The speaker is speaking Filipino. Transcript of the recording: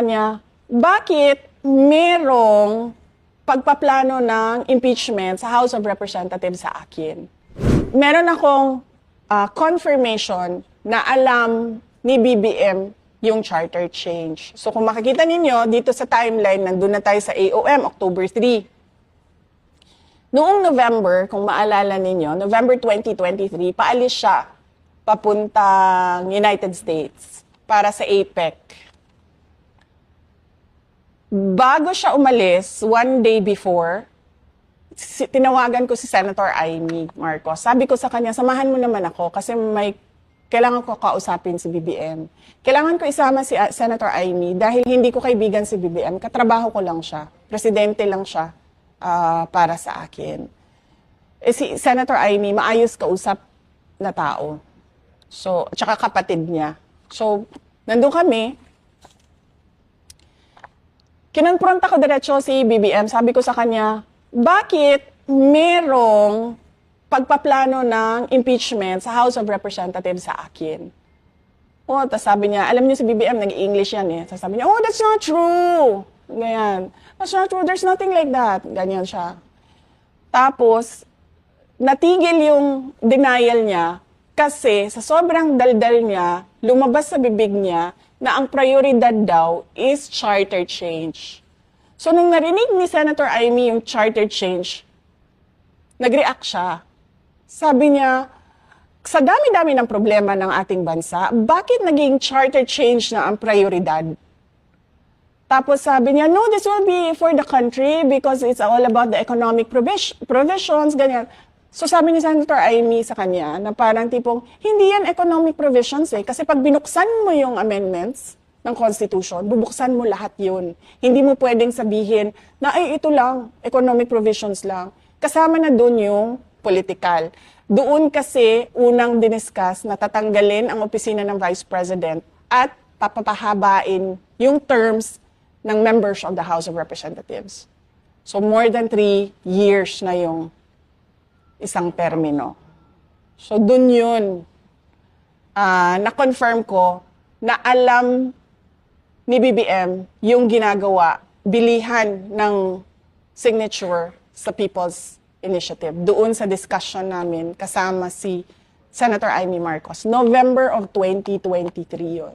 Niya, bakit merong pagpaplano ng impeachment sa House of Representatives sa akin? Meron akong confirmation na alam ni BBM yung charter change. So kung makikita ninyo, dito sa timeline, nandun na tayo sa AOM, October 3. Noong November, kung maalala ninyo, November 2023, paalis siya papuntang United States para sa APEC. Bago siya umalis, one day before, tinawagan ko si Senator Amy Marcos. Sabi ko sa kanya, samahan mo naman ako kasi kailangan ko kausapin si BBM. Kailangan ko isama si Senator Amy dahil hindi ko kaibigan si BBM. Katrabaho ko lang siya. Presidente lang siya para sa akin. Si Senator Amy, maayos kausap na tao. So, tsaka kapatid niya. So, nandun kami. Kinonfronta ko diretso si BBM. Sabi ko sa kanya, bakit merong pagpaplano ng impeachment sa House of Representatives sa akin? Tapos sabi niya, alam niyo si BBM, nag-English yan eh. Sabi niya, that's not true. Ganyan. That's not true, there's nothing like that. Ganyan siya. Tapos, natigil yung denial niya kasi sa sobrang daldal niya, lumabas sa bibig niya na ang prioridad daw is charter change. So, nung narinig ni Senator Amy yung charter change, nag-react siya. Sabi niya, sa dami-dami ng problema ng ating bansa, bakit naging charter change na ang prioridad? Tapos sabi niya, no, this will be for the country because it's all about the economic provisions, ganyan. So sabi ni Senator Amy sa kanya na parang tipong, hindi yan economic provisions eh. Kasi pag binuksan mo yung amendments ng Constitution, bubuksan mo lahat yun. Hindi mo pwedeng sabihin na ay ito lang, economic provisions lang. Kasama na dun yung political. Doon kasi unang diniscuss na tatanggalin ang opisina ng Vice President at papahabain yung terms ng members of the House of Representatives. So more than 3 years na yung isang termino. So, dun yun. Na-confirm ko na alam ni BBM yung ginagawa, bilihan ng signature sa People's Initiative. Doon sa discussion namin kasama si Senator Amy Marcos. November of 2023 yun.